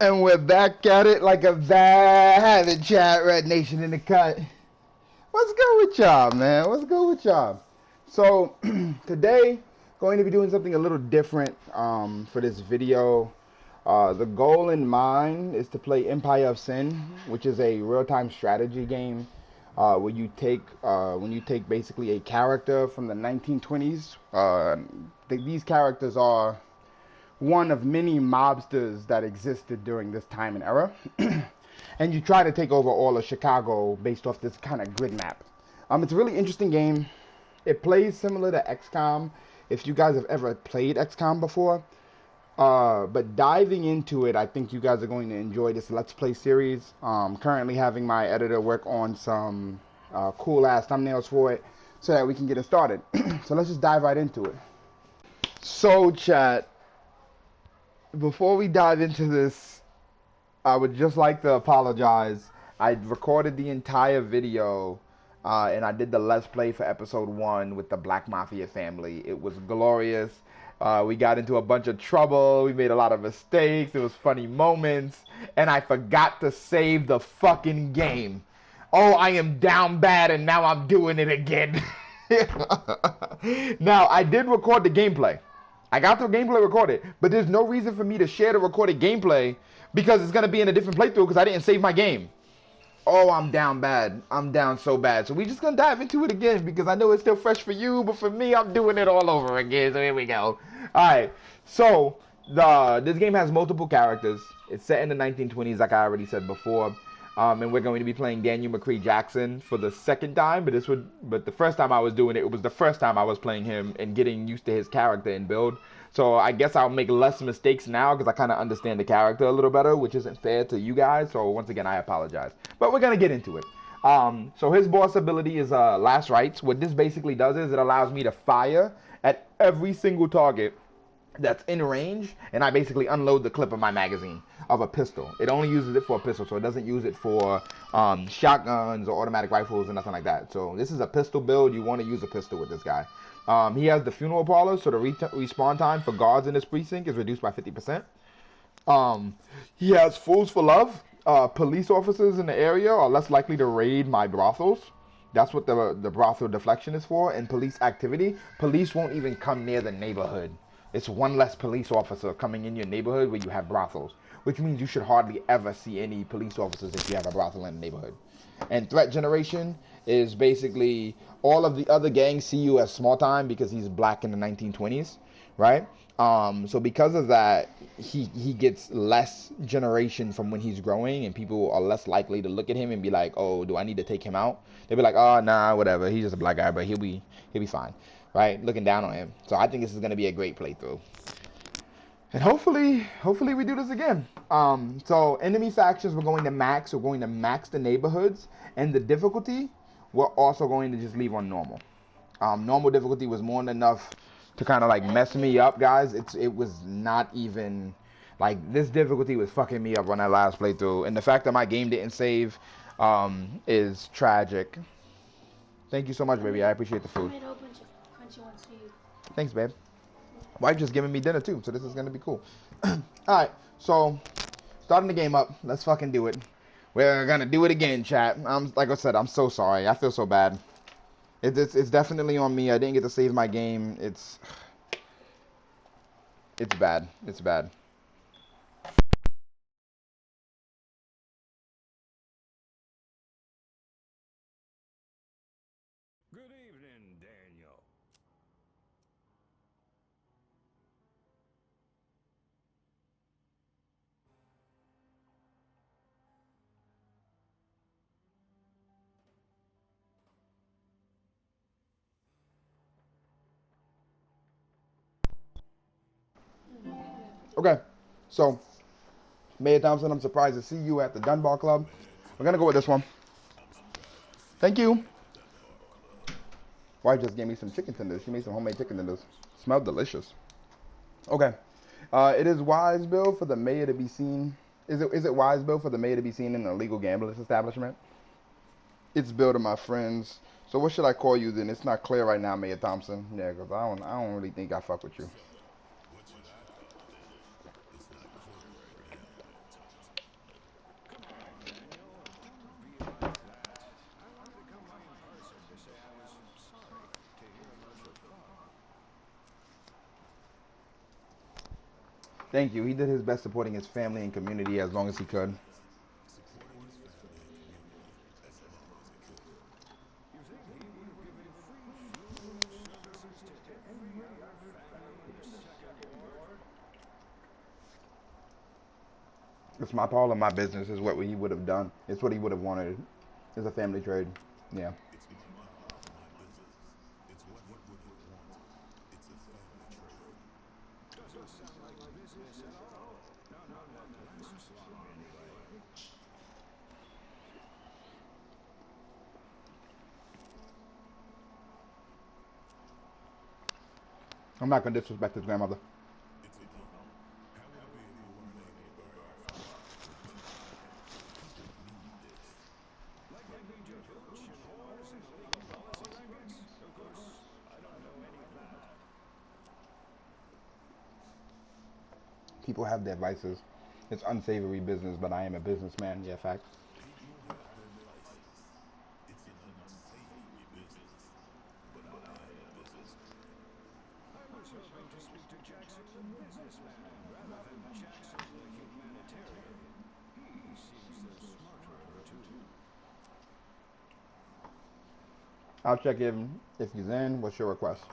And we're back at it like a bad chat. Rednation in the cut. What's good with y'all, man? What's good with y'all? So today, going to be doing something a little different for this video. The goal in mind is to play Empire of Sin, which is a real-time strategy game where you take when you take basically a character from the 1920s. These characters are one of many mobsters that existed during this time and era. And you try to take over all of Chicago based off this kind of grid map. It's a really interesting game. It plays similar to XCOM, if you guys have ever played XCOM before. But diving into it, I think you guys are going to enjoy this Let's Play series. Currently having my editor work on some cool-ass thumbnails for it so that we can get it started. So let's just dive right into it. So, chat, before we dive into this, I would just like to apologize. I recorded the entire video and I did the Let's Play for episode 1 with the Black Mafia Family. It was glorious. We got into a bunch of trouble. We made a lot of mistakes. It was funny moments. And I forgot to save the fucking game. Oh, I am down bad and now I'm doing it again. Now, I did record the gameplay. I got the gameplay recorded, but there's no reason for me to share the recorded gameplay because it's going to be in a different playthrough because I didn't save my game. Oh, I'm down bad. I'm down so bad. So we're just going to dive into it again because I know it's still fresh for you, but for me, I'm doing it all over again. So here we go. All right. So this game has multiple characters. It's set in the 1920s, like I already said before. And we're going to be playing Daniel McKee Jackson for the second time, but the first time I was doing it, it was the first time I was playing him and getting used to his character and build. So I guess I'll make less mistakes now because I kind of understand the character a little better, which isn't fair to you guys. So once again, I apologize. But we're gonna get into it. So his boss ability is Last Rites. What this basically does is it allows me to fire at every single target that's in range, and I basically unload the clip of my magazine of a pistol. It only uses it for a pistol, so it doesn't use it for shotguns or automatic rifles or nothing like that. So this is a pistol build. You want to use a pistol with this guy. He has the funeral parlor, so the respawn time for guards in this precinct is reduced by 50%. He has Fools for Love. Police officers in the area are less likely to raid my brothels. That's what the brothel deflection is for. And police activity, police won't even come near the neighborhood. It's one less police officer coming in your neighborhood where you have brothels, which means you should hardly ever see any police officers if you have a brothel in the neighborhood. And threat generation is basically all of the other gangs see you as small time because he's black in the 1920s, right? So because of that, he gets less generation from when he's growing, and people are less likely to look at him and be like, oh, do I need to take him out? They'll be like, oh, nah, whatever. He's just a black guy, but he'll be fine. Right, looking down on him. So I think this is going to be a great playthrough. And hopefully we do this again. So enemy factions we're going to max. We're going to max the neighborhoods. And the difficulty, we're also going to just leave on normal. Normal difficulty was more than enough to kind of like mess me up, guys. It was not even, like, this difficulty was fucking me up on that last playthrough. And the fact that my game didn't save is tragic. Thank you so much, baby. I appreciate the food. Thanks, babe. Wife just giving me dinner too, so this is gonna be cool. Alright, so starting the game up. Let's fucking do it. We're gonna do it again, chat. Like I said, I'm so sorry. I feel so bad. It's definitely on me. I didn't get to save my game. It's bad. It's bad. Good evening, Daniel. Okay, so Mayor Thompson, I'm surprised to see you at the Dunbar Club. We're gonna go with this one. Thank you. Wife just gave me some chicken tenders. She made some homemade chicken tenders. Smelled delicious. Okay. It is wise, Bill, for the mayor to be seen. Is it wise, Bill, for the mayor to be seen in an illegal gambling establishment? It's Bill to my friends. So what should I call you then? It's not clear right now, Mayor Thompson. Yeah, because I don't really think I fuck with you. Thank you. He did his best supporting his family and community as long as he could. You think he would have given free funeral services to every other family in the second ward? It's my Paul and my business is what he would have done. It's what he would have wanted. It's a family trade. Yeah. Doesn't sound like business at all. Not that lasts long anyway. I'm not gonna disrespect his grandmother. Like they need your hooch and whores and illegal policy rankings? Of course, I don't know any of that. People have their vices. It's unsavory business, but I am a businessman. Yeah, facts. I was hoping to speak to Jackson the businessman rather than Jackson the humanitarian. He seems the smarter of the two. I'll check him if he's in. What's your request?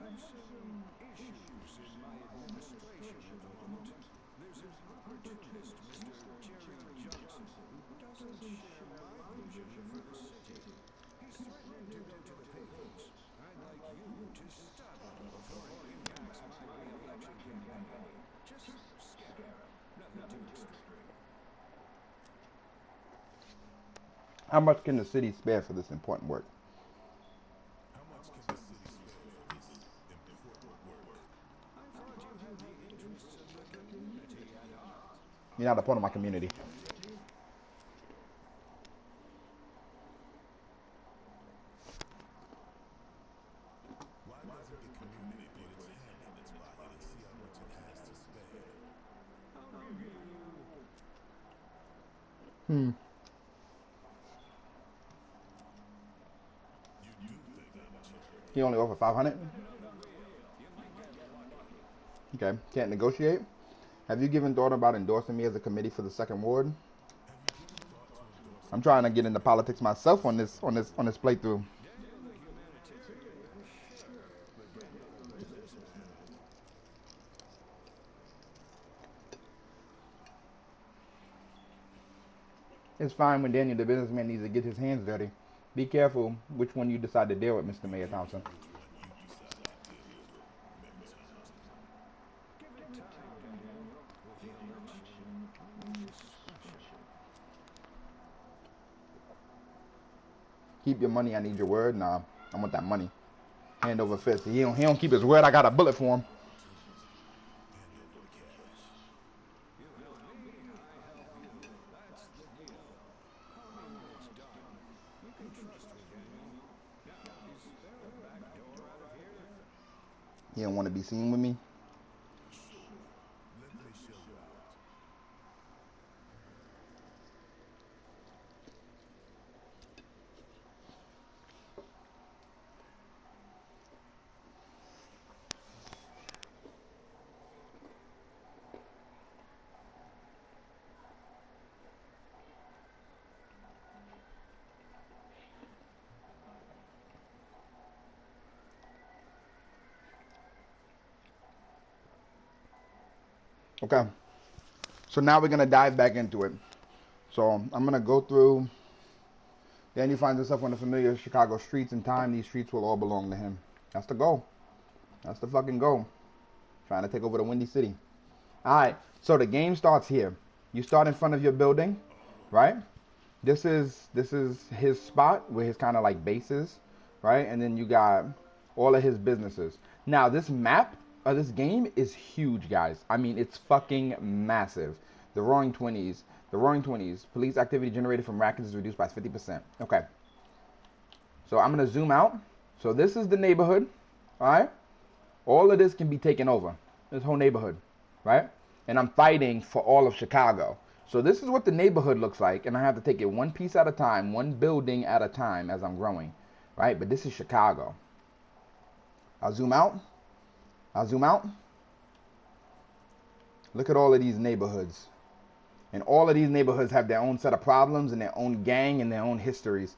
I have some issues in my administration at the moment. There's an opportunist, Mr. Jerry Johnson, who doesn't share my vision for the city. He's threatening to go to the papers. I'd like you to stop him before he impacts my re-election campaign. Just scare him. Nothing too extreme. How much can the city spare for this important work? I thought you had the interests of the community at heart. You're not a part of my community. Hmm. He only offered 500. Okay. Can't negotiate. Have you given thought about endorsing me as a committee for the second ward? I'm trying to get into politics myself on this playthrough. Daniel the humanitarian? Sure, but Daniel the businessman? It's fine when Daniel the businessman needs to get his hands dirty. Be careful which one you decide to deal with, Mr. Mayor Thompson. Give it time, Daniel. With the election comes discretion. Keep your money, I need your word. Nah, I want that money. Hand over fist. He don't keep his word, I got a bullet for him. You help me, I help you. That's the deal. Call me when it's done. You can trust me, Daniel. Now, is there a back door out of here? He don't want to be seen with me. Okay. So now we're going to dive back into it. So I'm going to go through. Daniel finds himself on the familiar Chicago streets. In time, these streets will all belong to him. That's the goal. That's the fucking goal. Trying to take over the Windy City. Alright, so the game starts here. You start in front of your building, right? This is his spot where his kind of like base is, right? And then you got all of his businesses. Now this map of this game is huge, guys. I mean, it's fucking massive. The Roaring 20s. Police activity generated from rackets is reduced by 50%. Okay. So I'm going to zoom out. So this is the neighborhood, all right? All of this can be taken over. This whole neighborhood, right? And I'm fighting for all of Chicago. So this is what the neighborhood looks like, and I have to take it one piece at a time, one building at a time as I'm growing, right? But this is Chicago. I'll zoom out. I'll zoom out. Look at all of these neighborhoods. And all of these neighborhoods have their own set of problems and their own gang and their own histories.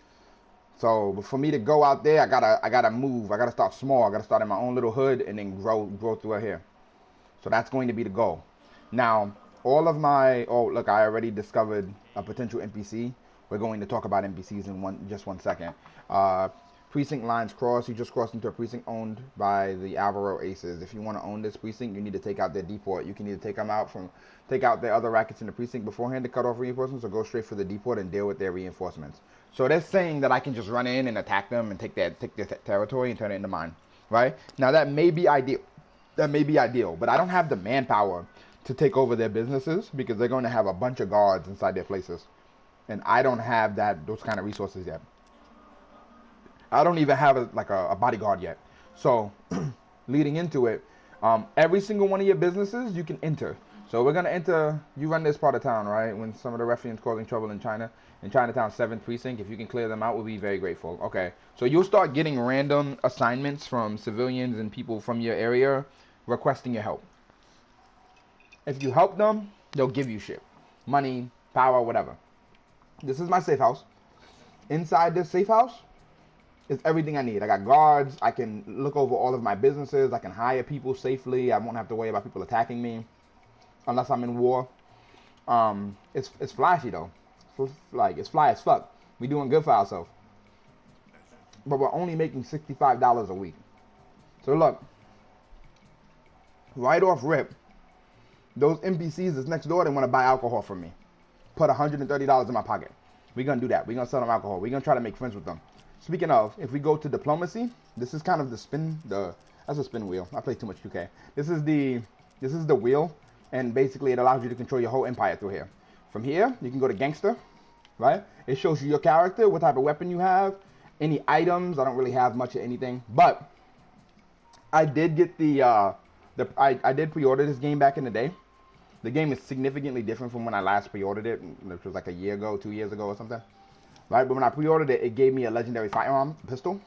So for me to go out there, I gotta move. I gotta start small. I gotta start in my own little hood and then grow through here. So that's going to be the goal. Now, all of my look, I already discovered a potential NPC. We're going to talk about NPCs in just one second. Precinct lines cross. You just crossed into a precinct owned by the Alvaro Aces. If you want to own this precinct, you need to take out their deport. You can either take out their other rackets in the precinct beforehand to cut off reinforcements, or go straight for the deport and deal with their reinforcements. So they're saying that I can just run in and attack them and take their territory and turn it into mine, right? Now that may be ideal. But I don't have the manpower to take over their businesses because they're going to have a bunch of guards inside their places, and I don't have those kind of resources yet. I don't even have a bodyguard yet. So leading into it, every single one of your businesses you can enter. So we're going to enter, you run this part of town, right? When some of the ruffians causing trouble in Chinatown 7th Precinct, if you can clear them out, we'll be very grateful. Okay, so you'll start getting random assignments from civilians and people from your area requesting your help. If you help them, they'll give you shit. Money, power, whatever. This is my safe house. Inside this safe house is everything I need. I got guards. I can look over all of my businesses. I can hire people safely. I won't have to worry about people attacking me unless I'm in war. It's flashy though. It's fly as fuck. We doing good for ourselves. But we're only making $65 a week. So look, right off rip, those NPCs that's next door, they want to buy alcohol from me. Put $130 in my pocket. We're going to do that. We're going to sell them alcohol. We're going to try to make friends with them. Speaking of, if we go to diplomacy, this is kind of that's a spin wheel. I play too much 2K. This is the wheel, and basically it allows you to control your whole empire through here. From here, you can go to gangster, right? It shows you your character, what type of weapon you have, any items. I don't really have much of anything, but I did get I did pre-order this game back in the day. The game is significantly different from when I last pre-ordered it, which was like a year ago, 2 years ago or something. Right, but when I pre-ordered it, it gave me a legendary firearm, pistol,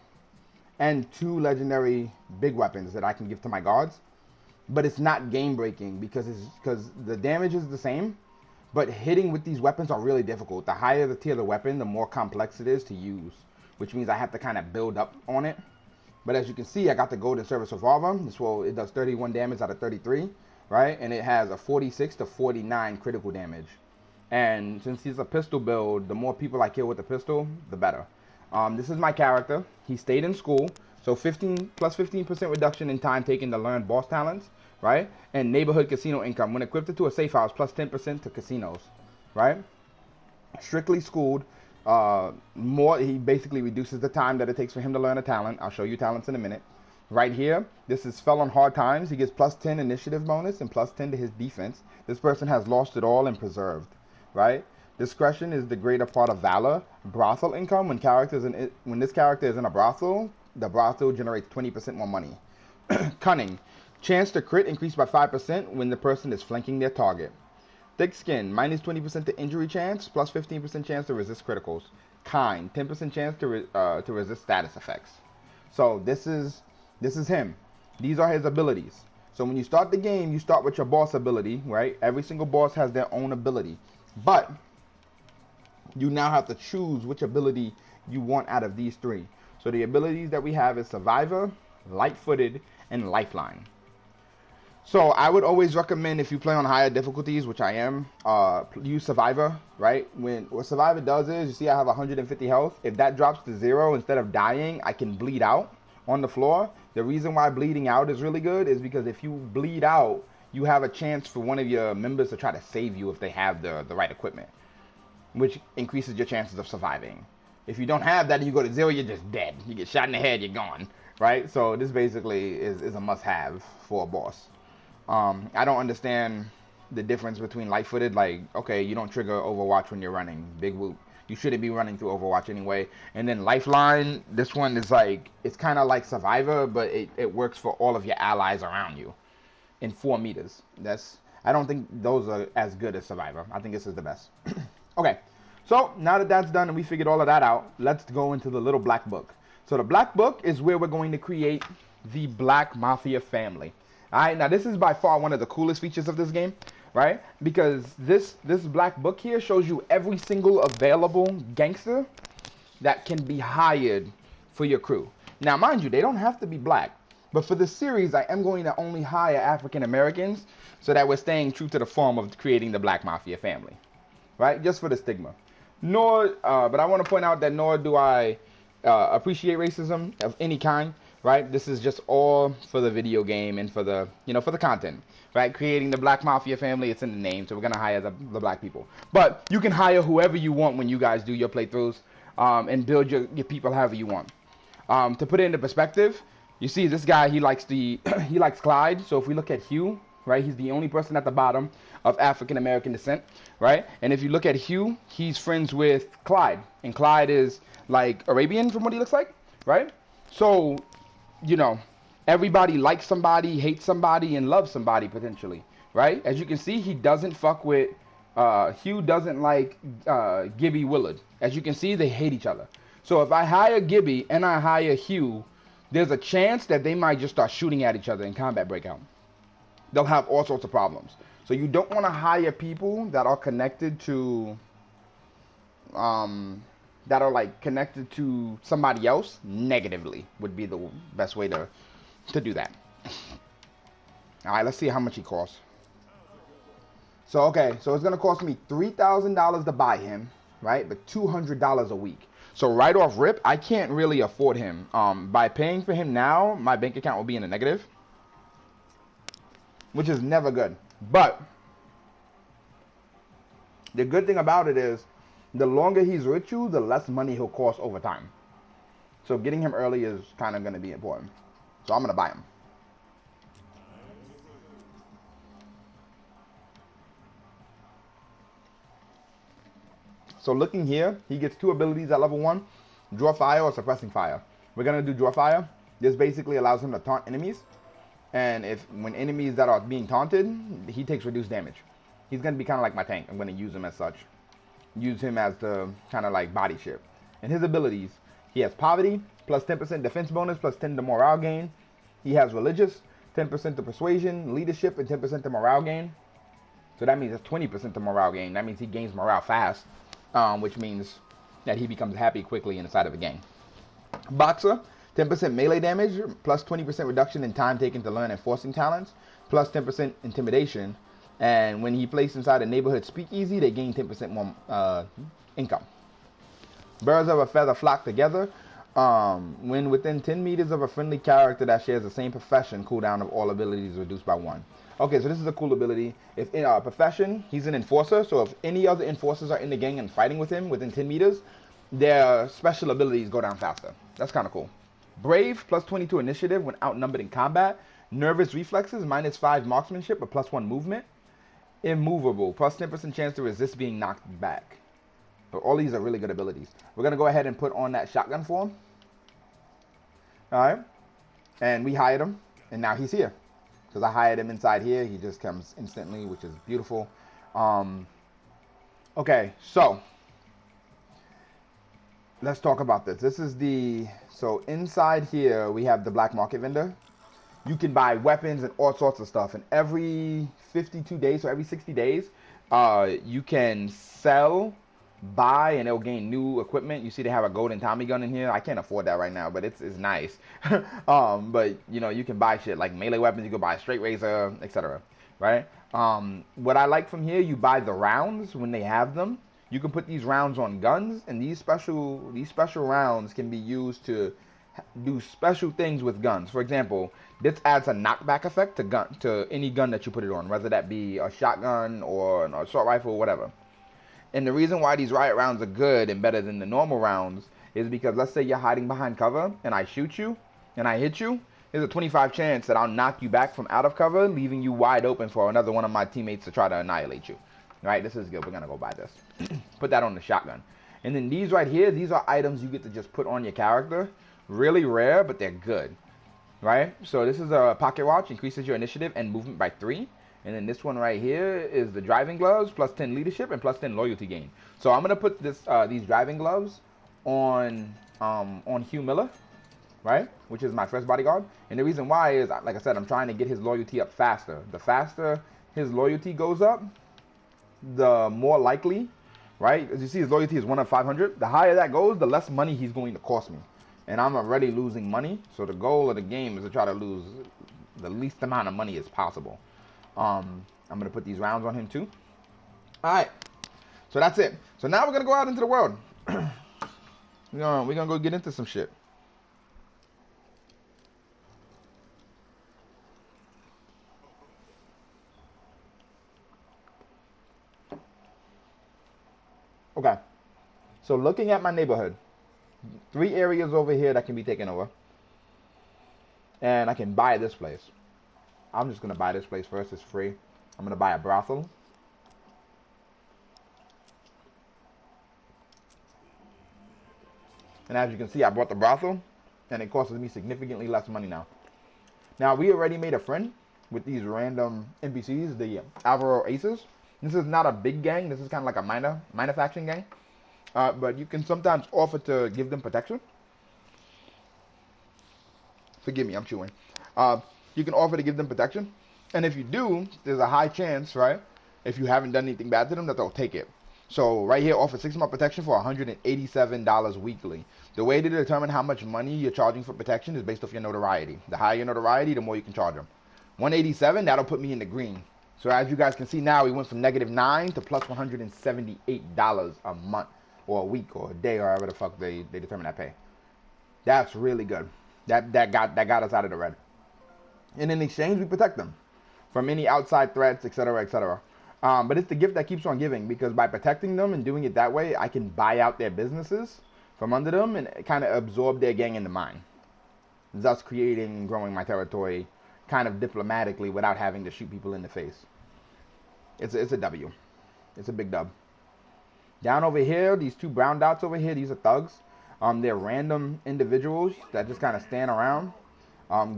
and 2 legendary big weapons that I can give to my guards. But it's not game-breaking because the damage is the same, but hitting with these weapons are really difficult. The higher the tier of the weapon, the more complex it is to use, which means I have to kind of build up on it. But as you can see, I got the Golden Service Revolver. It does 31 damage out of 33, right? And it has a 46 to 49 critical damage. And since he's a pistol build, the more people I kill with the pistol, the better. This is my character. He stayed in school, so 15% reduction in time taken to learn boss talents, right? And neighborhood casino income. When equipped to a safe house, plus 10% to casinos, right? Strictly schooled. He basically reduces the time that it takes for him to learn a talent. I'll show you talents in a minute. Right here, this is fell on hard times. He gets plus 10 initiative bonus and plus 10 to his defense. This person has lost it all and preserved. Right? Discretion is the greater part of valor. Brothel income, when this character is in a brothel, the brothel generates 20% more money. Cunning, chance to crit increased by 5% when the person is flanking their target. Thick skin, minus 20% to injury chance, plus 15% chance to resist criticals. Kind, 10% chance to resist status effects. So this is him. These are his abilities. So when you start the game, you start with your boss ability, right? Every single boss has their own ability. But you now have to choose which ability you want out of these 3. So the abilities that we have is Survivor, Light-Footed, and Lifeline. So I would always recommend, if you play on higher difficulties, which I am, use Survivor, right? What Survivor does is, you see I have 150 health. If that drops to 0, instead of dying, I can bleed out on the floor. The reason why bleeding out is really good is because if you bleed out, you have a chance for one of your members to try to save you if they have the right equipment, which increases your chances of surviving. If you don't have that and you go to 0, you're just dead. You get shot in the head, you're gone, right? So this basically is a must-have for a boss. I don't understand the difference between light-footed. Like, okay, you don't trigger Overwatch when you're running. Big whoop. You shouldn't be running through Overwatch anyway. And then Lifeline, this one is like, it's kind of like Survivor, but it works for all of your allies around you. In 4 meters. I don't think those are as good as Survivor. I think this is the best. Okay, so now that that's done and we figured all of that out, let's go into the little black book. So the black book is where we're going to create the Black Mafia Family. Alright, now this is by far one of the coolest features of this game, right? Because this black book here shows you every single available gangster that can be hired for your crew. Now, mind you, they don't have to be black. But for this series, I am going to only hire African Americans so that we're staying true to the form of creating the Black Mafia family, right? Just for the stigma. But I want to point out that nor do I appreciate racism of any kind, right? This is just all for the video game and for the, for the content, right? Creating the Black Mafia family, it's in the name, so we're going to hire the black people. But you can hire whoever you want when you guys do your playthroughs and build your people however you want. To put it into perspective, you see this guy, he likes Clyde. So if we look at Hugh, right, he's the only person at the bottom of African American descent, right? And if you look at Hugh, he's friends with Clyde, and Clyde is like Arabian from what he looks like, right? So, everybody likes somebody, hates somebody, and loves somebody potentially, right? As you can see, he doesn't fuck with Hugh doesn't like Gibby Willard. As you can see, they hate each other. So if I hire Gibby and I hire Hugh, there's a chance that they might just start shooting at each other in combat breakout. They'll have all sorts of problems. So you don't want to hire people that are connected to, connected to somebody else negatively would be the best way to do that. All right, let's see how much he costs. So, okay, so it's going to cost me $3,000 to buy him, right? But $200 a week. So right off rip, I can't really afford him. By paying for him now, my bank account will be in the negative, which is never good. But the good thing about it is, the longer he's with you, the less money he'll cost over time. So getting him early is kind of going to be important. So I'm going to buy him. So looking here, he gets 2 abilities at level 1, Draw Fire or Suppressing Fire. We're going to do Draw Fire. This basically allows him to taunt enemies. And when enemies that are being taunted, he takes reduced damage. He's going to be kind of like my tank. I'm going to use him as such. Use him as the kind of like body ship. And his abilities, he has Poverty, plus 10% defense bonus, plus 10 to morale gain. He has Religious, 10% to Persuasion, Leadership, and 10% to morale gain. So that means that's 20% to morale gain. That means he gains morale fast. Which means that he becomes happy quickly inside of a gang. Boxer, 10% melee damage, plus 20% reduction in time taken to learn enforcing talents, plus 10% intimidation. And when he plays inside a neighborhood speakeasy, they gain 10% more income. Birds of a feather flock together. When within 10 meters of a friendly character that shares the same profession, cooldown of all abilities reduced by 1. Okay, so this is a cool ability. If in our profession, he's an enforcer, so if any other enforcers are in the gang and fighting with him within 10 meters, their special abilities go down faster. That's kind of cool. Brave, plus 22 initiative when outnumbered in combat. Nervous reflexes, minus 5 marksmanship, but plus 1 movement. Immovable, plus 10% chance to resist being knocked back. But all these are really good abilities. We're going to go ahead and put on that shotgun for him. Alright. And we hired him, and now he's here. Because I hired him inside here. He just comes instantly, which is beautiful. Okay, so let's talk about this. This is so inside here, we have the black market vendor. You can buy weapons and all sorts of stuff. And every 52 days, so every 60 days, you can sell, buy, and it'll gain new equipment. You see they have a golden Tommy gun in here. I can't afford that right now, but it's nice. But you can buy shit like melee weapons. You can buy a straight razor, etc. Right? What I like from here, you buy the rounds when they have them. You can put these rounds on guns, and these special rounds can be used to do special things with guns. For example, this adds a knockback effect to any gun that you put it on, whether that be a shotgun or an assault rifle or whatever. And the reason why these riot rounds are good and better than the normal rounds is because let's say you're hiding behind cover and I shoot you and I hit you, there's a 25 chance that I'll knock you back from out of cover, leaving you wide open for another one of my teammates to try to annihilate you. All right, this is good. We're going to go buy this. Put that on the shotgun. And then these right here, these are items you get to just put on your character. Really rare, but they're good. Right? So this is a pocket watch, increases your initiative and movement by 3. And then this one right here is the driving gloves, plus 10 leadership and plus 10 loyalty gain. So I'm gonna put these driving gloves on Hugh Miller, right? Which is my first bodyguard. And the reason why is, like I said, I'm trying to get his loyalty up faster. The faster his loyalty goes up, the more likely, right? As you see, his loyalty is 1 of 500. The higher that goes, the less money he's going to cost me. And I'm already losing money. So the goal of the game is to try to lose the least amount of money as possible. I'm going to put these rounds on him too. All right. So that's it. So now we're going to go out into the world. we're gonna go get into some shit. Okay. So looking at my neighborhood, 3 areas over here that can be taken over. And I can buy this place. I'm just going to buy this place first. It's free. I'm going to buy a brothel. And as you can see, I bought the brothel. And it costs me significantly less money now. Now, we already made a friend with these random NPCs, the Alvaro Aces. This is not a big gang. This is kind of like a minor faction gang. But you can sometimes offer to give them protection. Forgive me, I'm chewing. You can offer to give them protection. And if you do, there's a high chance, right, if you haven't done anything bad to them, that they'll take it. So right here, offer 6-month protection for $187 weekly. The way to determine how much money you're charging for protection is based off your notoriety. The higher your notoriety, the more you can charge them. 187, that'll put me in the green. So as you guys can see now, we went from -9 to plus $178 a month, or a week, or a day, or however the fuck they determine that pay. That's really good. That got us out of the red. And in exchange, we protect them from any outside threats, etc., etc. But it's the gift that keeps on giving, because by protecting them and doing it that way, I can buy out their businesses from under them and kind of absorb their gang into mine, thus creating and growing my territory kind of diplomatically without having to shoot people in the face. It's a W. It's a big dub. Down over here, these 2 brown dots over here, these are thugs. They're random individuals that just kind of stand around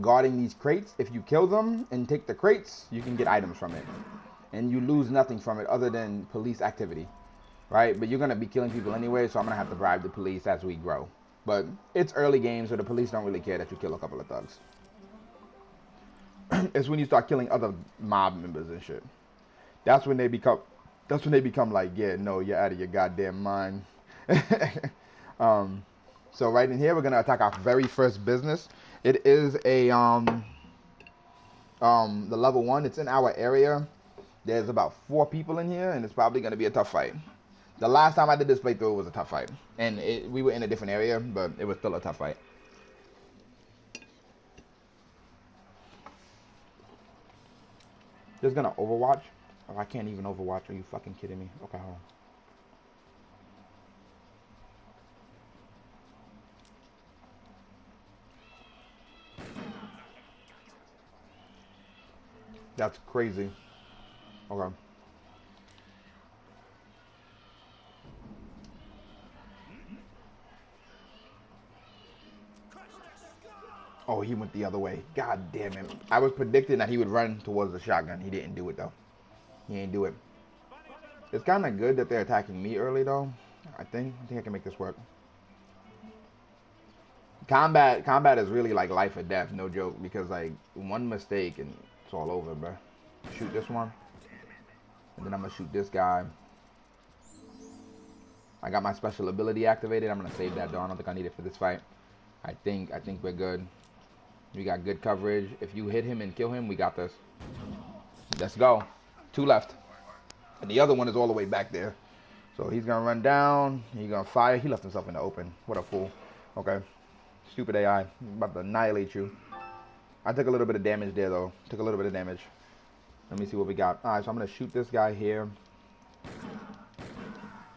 guarding these crates. If you kill them and take the crates, you can get items from it. And you lose nothing from it other than police activity, right? But you're going to be killing people anyway, so I'm going to have to bribe the police as we grow. But it's early game, so the police don't really care that you kill a couple of thugs. It's when you start killing other mob members and shit. That's when they become like, yeah, no, you're out of your goddamn mind. So right in here, we're going to attack our very first business. It is a, the level 1. It's in our area. There's about 4 people in here, and it's probably going to be a tough fight. The last time I did this playthrough, it was a tough fight. And we were in a different area, but it was still a tough fight. Just going to Overwatch. Oh, I can't even Overwatch. Are you fucking kidding me? Okay, hold on. That's crazy. Okay. Oh, he went the other way. God damn it. I was predicting that he would run towards the shotgun. He didn't do it, though. He ain't do it. It's kind of good that they're attacking me early, though. I think I can make this work. Combat is really like life or death, no joke. Because, like, one mistake and it's all over, bro. Shoot this one. And then I'm going to shoot this guy. I got my special ability activated. I'm going to save that, though. I don't think I need it for this fight. I think we're good. We got good coverage. If you hit him and kill him, we got this. Let's go. 2 left. And the other one is all the way back there. So he's going to run down. He's going to fire. He left himself in the open. What a fool. Okay. Stupid AI. I'm about to annihilate you. I took a little bit of damage there, though. Took a little bit of damage. Let me see what we got. All right, so I'm going to shoot this guy here.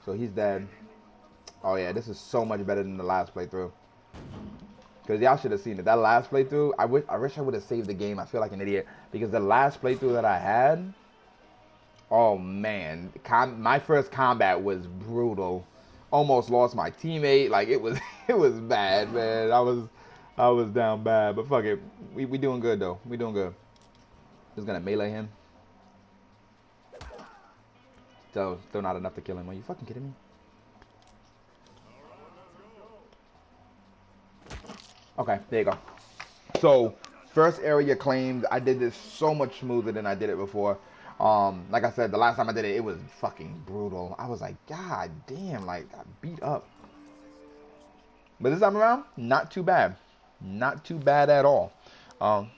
So he's dead. Oh, yeah, this is so much better than the last playthrough. Because y'all should have seen it. That last playthrough, I wish I would have saved the game. I feel like an idiot. Because the last playthrough that I had, oh, man. My first combat was brutal. Almost lost my teammate. Like, it was bad, man. I was down bad. But fuck it. We doing good, though. We doing good. Just going to melee him. Still not enough to kill him. Are you fucking kidding me? Okay, there you go. So, first area claimed. I did this so much smoother than I did it before. Like I said, the last time I did it, it was fucking brutal. I was like, God damn, like, I beat up. But this time around, not too bad. Not too bad at all. Um,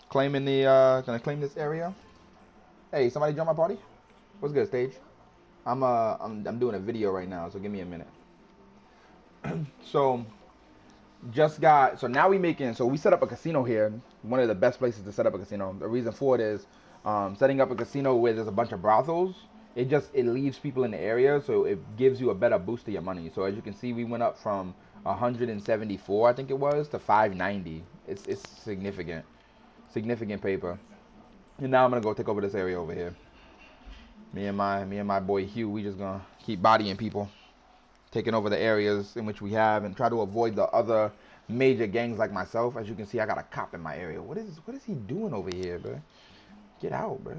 Claiming gonna claim this area. Hey, somebody join my party? What's good, stage? I'm doing a video right now, so give me a minute. So, so now we set up a casino here. One of the best places to set up a casino. The reason for it is, setting up a casino where there's a bunch of brothels. It leaves people in the area, so it gives you a better boost to your money. So as you can see, we went up from 174, I think it was, to 590. It's significant paper. And now I'm gonna go take over this area over here. Me and my boy Hugh, we just gonna keep bodying people, taking over the areas in which we have, and try to avoid the other major gangs like myself. As you can see, I got a cop in my area. What is he doing over here, bro? Get out, bro.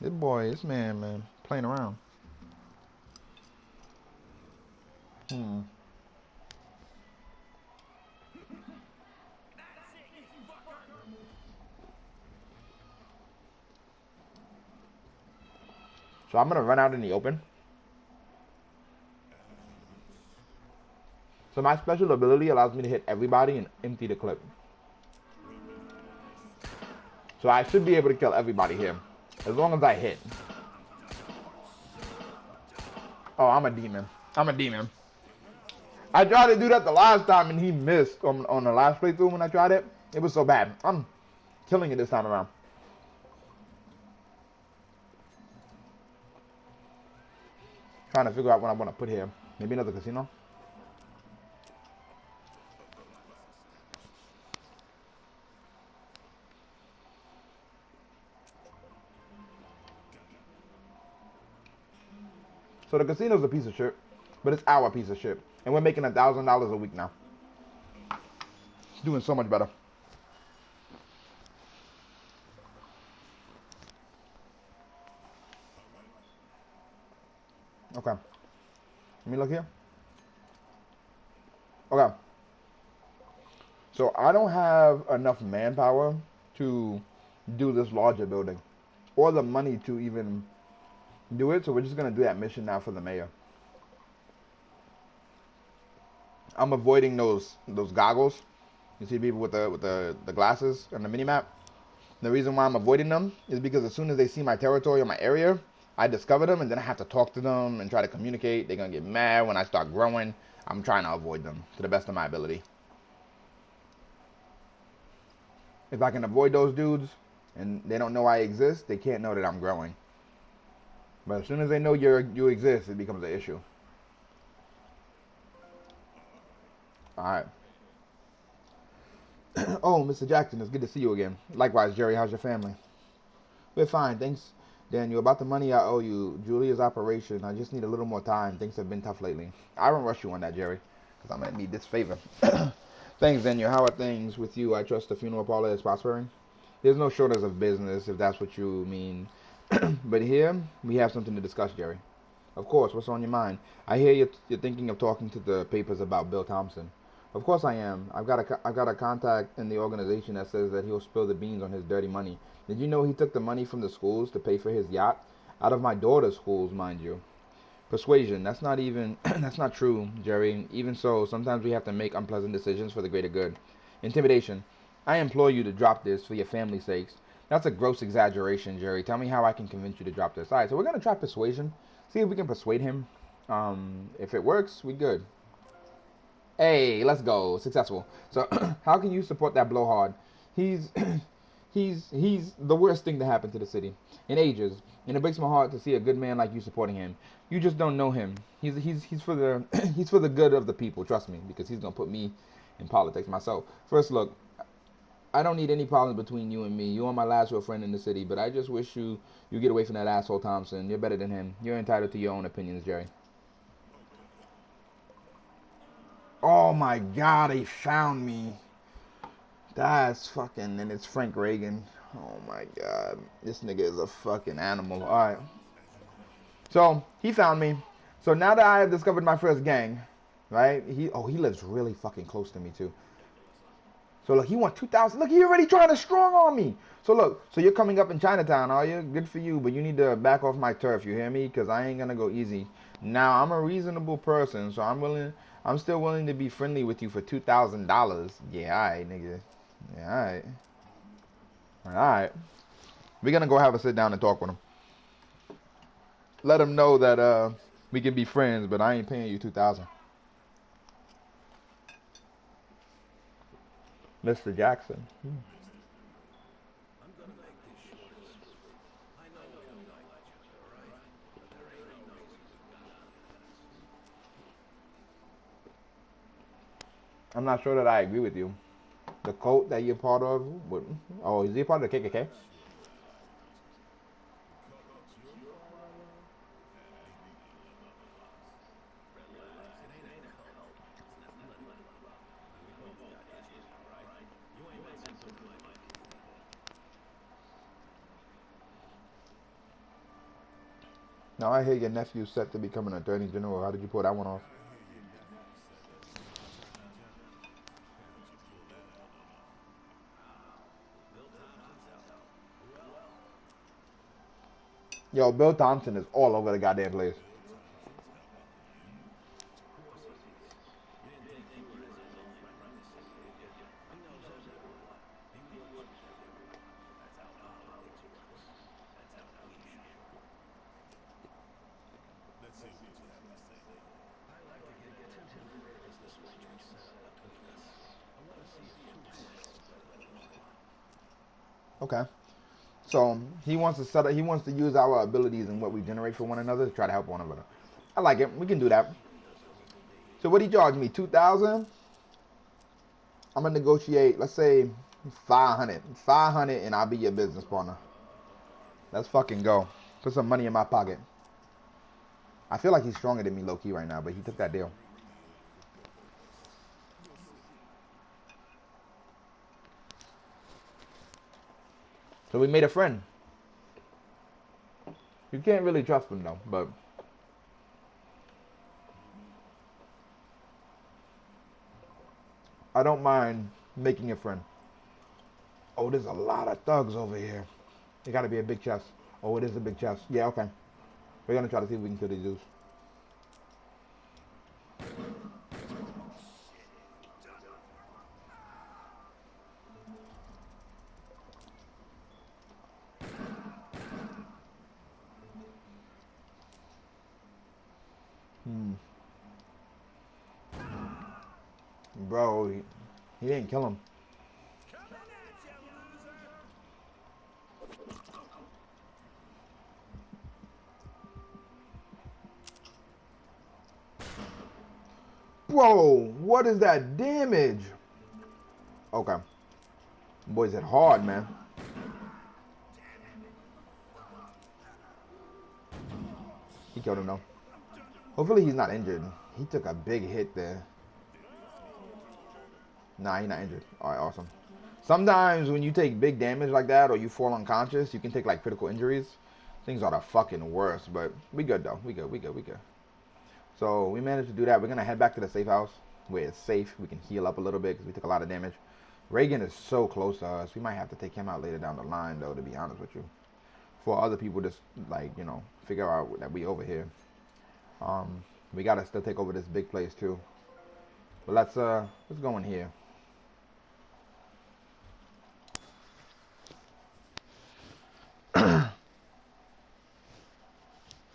This man, playing around. So I'm gonna run out in the open. So my special ability allows me to hit everybody and empty the clip. So I should be able to kill everybody here, as long as I hit. Oh, I'm a demon. I tried to do that the last time and he missed on the last playthrough when I tried it. It was so bad. I'm killing it this time around. Trying to figure out what I want to put here. Maybe another casino. So the casino's a piece of shit, but it's our piece of shit. And we're making $1,000 a week now. It's doing so much better. Okay. Let me look here. Okay. So I don't have enough manpower to do this larger building, or the money to even do it. So we're just gonna do that mission now for the mayor. I'm avoiding those goggles. You see people with the glasses on the mini map. The reason why I'm avoiding them is because as soon as they see my territory or my area, I discover them and then I have to talk to them and try to communicate. They're gonna get mad when I start growing. I'm trying to avoid them to the best of my ability. If I can avoid those dudes and they don't know I exist, they can't know that I'm growing. But as soon as they know you exist, it becomes an issue. Alright. Oh, Mr. Jackson, it's good to see you again. Likewise, Jerry, how's your family? We're fine, thanks, Daniel. About the money I owe you, Julia's operation, I just need a little more time. Things have been tough lately. I won't rush you on that, Jerry, because I'm going to need this favor. Thanks, Daniel. How are things with you? I trust the funeral parlor is prospering. There's no shortage of business, if that's what you mean. But here, we have something to discuss, Jerry. Of course, what's on your mind? I hear you're thinking of talking to the papers about Bill Thompson. Of course I am. I've got a contact in the organization that says that he'll spill the beans on his dirty money. Did you know he took the money from the schools to pay for his yacht? Out of my daughter's schools, mind you. Persuasion. That's not true, Jerry. Even so, sometimes we have to make unpleasant decisions for the greater good. Intimidation. I implore you to drop this for your family's sakes. That's a gross exaggeration, Jerry. Tell me how I can convince you to drop this. Alright, so we're going to try persuasion. See if we can persuade him. If it works, we good. Hey, let's go. Successful. So, how can you support that blowhard? He's the worst thing to happen to the city in ages, and it breaks my heart to see a good man like you supporting him. You just don't know him. He's for the he's for the good of the people. Trust me, because he's gonna put me in politics myself. First, look, I don't need any problems between you and me. You are my last real friend in the city, but I just wish you get away from that asshole Thompson. You're better than him. You're entitled to your own opinions, Jerry. Oh my God, he found me. That's fucking, and it's Frank Reagan. Oh my God, this nigga is a fucking animal. All right. So he found me. So now that I have discovered my first gang, right? He lives really fucking close to me too. So look, he wants 2,000. Look, he already trying to strong on me. So look, so you're coming up in Chinatown, are you? Good for you, but you need to back off my turf. You hear me? Because I ain't gonna go easy. Now I'm a reasonable person, so I'm still willing to be friendly with you for $2,000. Yeah, alright, nigga. Yeah, alright. Alright. We're gonna go have a sit down and talk with him. Let him know that we can be friends, but I ain't paying you 2,000. Mr. Jackson. I'm not sure that I agree with you. The cult that you're part of, oh, is he part of the KKK? Now I hear your nephew's set to become an attorney general. How did you pull that one off? Yo, Bill Thompson is all over the goddamn place. Okay. So he wants to set up, he wants to use our abilities and what we generate for one another to try to help one another. I like it. We can do that. So what he charged me? 2,000? I'm gonna negotiate, let's say 500. 500 and I'll be your business partner. Let's fucking go. Put some money in my pocket. I feel like he's stronger than me low key right now, but he took that deal. So we made a friend. You can't really trust him though, but I don't mind making a friend. Oh, there's a lot of thugs over here. It gotta be a big chest. Oh, it is a big chest. Yeah, okay. We're gonna try to see if we can kill these dudes. Bro, he didn't kill him. Bro, what is that damage? Okay. Boys hit hard, man. He killed him though. Hopefully he's not injured. He took a big hit there. Nah, he's not injured. Alright, awesome. Sometimes when you take big damage like that or you fall unconscious, you can take like critical injuries. Things are the fucking worst, but we good though. We good. So we managed to do that. We're gonna head back to the safe house where it's safe. We can heal up a little bit because we took a lot of damage. Reagan is so close to us. We might have to take him out later down the line though, to be honest with you. For other people just like, you know, figure out that we over here. We gotta still take over this big place too. But let's go in here.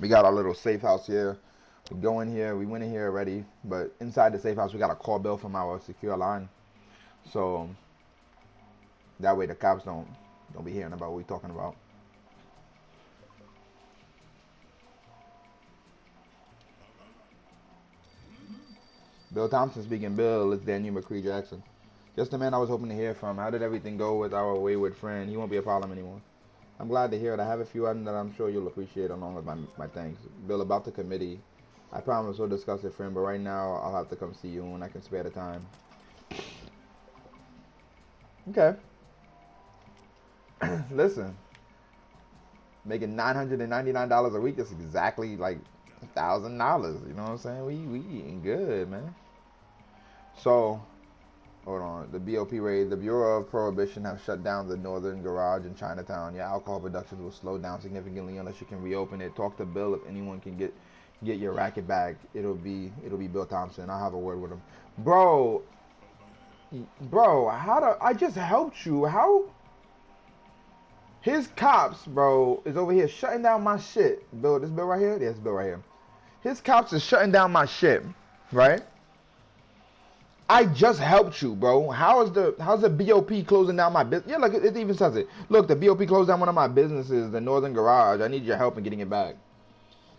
We got our little safe house here. We go in here. We went in here already, but inside the safe house, we got a call bill from our secure line, so that way the cops don't be hearing about what we talking about. Bill Thompson speaking. Bill, it's Daniel McKee Jackson. Just the man I was hoping to hear from. How did everything go with our wayward friend? He won't be a problem anymore. I'm glad to hear it. I have a few items that I'm sure you'll appreciate along with my thanks. Bill, about the committee, I promise we'll discuss it, friend, but right now I'll have to come see you when I can spare the time. Okay. Listen, making $999 a week is exactly like $1,000. You know what I'm saying? We eating good, man. So, hold on. The BOP raid. The Bureau of Prohibition have shut down the northern garage in Chinatown. Your alcohol production will slow down significantly unless you can reopen it. Talk to Bill if anyone can get your racket back. It'll be Bill Thompson. I'll have a word with him. Bro, I just helped you. How? His cops, bro, is over here shutting down my shit. Bill, this Bill right here? Yeah, this Bill right here. His cops is shutting down my shit, right? I just helped you, bro. How's the BOP closing down my business? Yeah, look, it even says it. Look, the BOP closed down one of my businesses, the Northern Garage. I need your help in getting it back.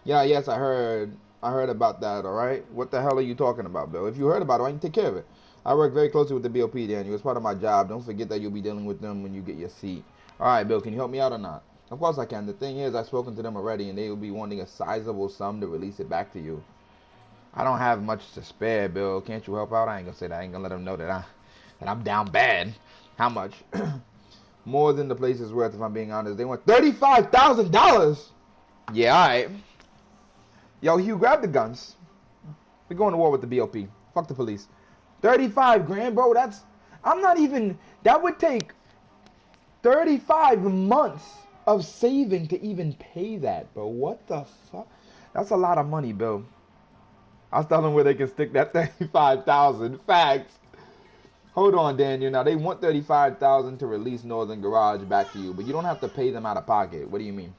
Yeah, yes, I heard about that, all right? What the hell are you talking about, Bill? If you heard about it, I can take care of it. I work very closely with the BOP, Daniel. It's part of my job. Don't forget that you'll be dealing with them when you get your seat. All right, Bill, can you help me out or not? Of course I can. The thing is, I've spoken to them already, and they will be wanting a sizable sum to release it back to you. I don't have much to spare, Bill. Can't you help out? I ain't gonna say that. I ain't gonna let them know that I'm down bad. How much? More than the place is worth, if I'm being honest. They want $35,000. Yeah, all right. Yo, Hugh, grab the guns. We're going to war with the BOP. Fuck the police. 35 grand, bro. I'm not even. That would take 35 months of saving to even pay that, bro. What the fuck? That's a lot of money, Bill. I'll tell them where they can stick that 35,000. Facts. Hold on, Daniel. Now, they want 35,000 to release Northern Garage back to you, but you don't have to pay them out of pocket. What do you mean?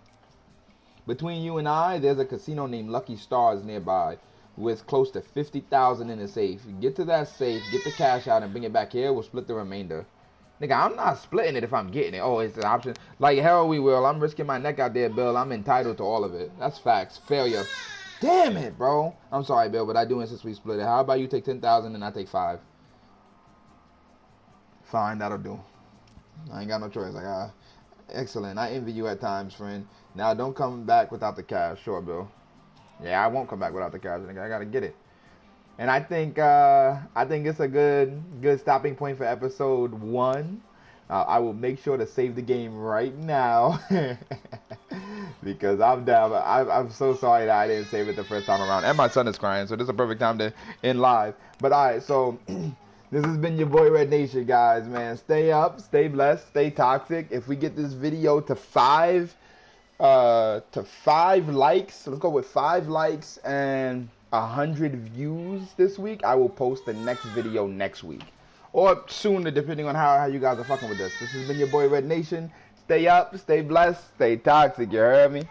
Between you and I, there's a casino named Lucky Stars nearby with close to 50,000 in the safe. Get to that safe, get the cash out, and bring it back here. We'll split the remainder. Nigga, I'm not splitting it if I'm getting it. Oh, it's an option. Like hell we will. I'm risking my neck out there, Bill. I'm entitled to all of it. That's facts. Failure. Damn it, bro. I'm sorry, Bill, but I do insist we split it. How about you take 10,000 and I take 5? Fine, that'll do. I ain't got no choice. Excellent. I envy you at times, friend. Now, don't come back without the cash. Sure, Bill. Yeah, I won't come back without the cash. I gotta get it. And I think it's a good stopping point for episode 1. I will make sure to save the game right now because I'm down. I'm so sorry that I didn't save it the first time around. And my son is crying, so this is a perfect time to end live. But all right, so this has been your boy Rednation, guys. Man, stay up, stay blessed, stay toxic. If we get this video to 5 likes, let's go with 5 likes and 100 views this week, I will post the next video next week. Or sooner, depending on how you guys are fucking with this. This has been your boy Rednation. Stay up, stay blessed, stay toxic, you heard me?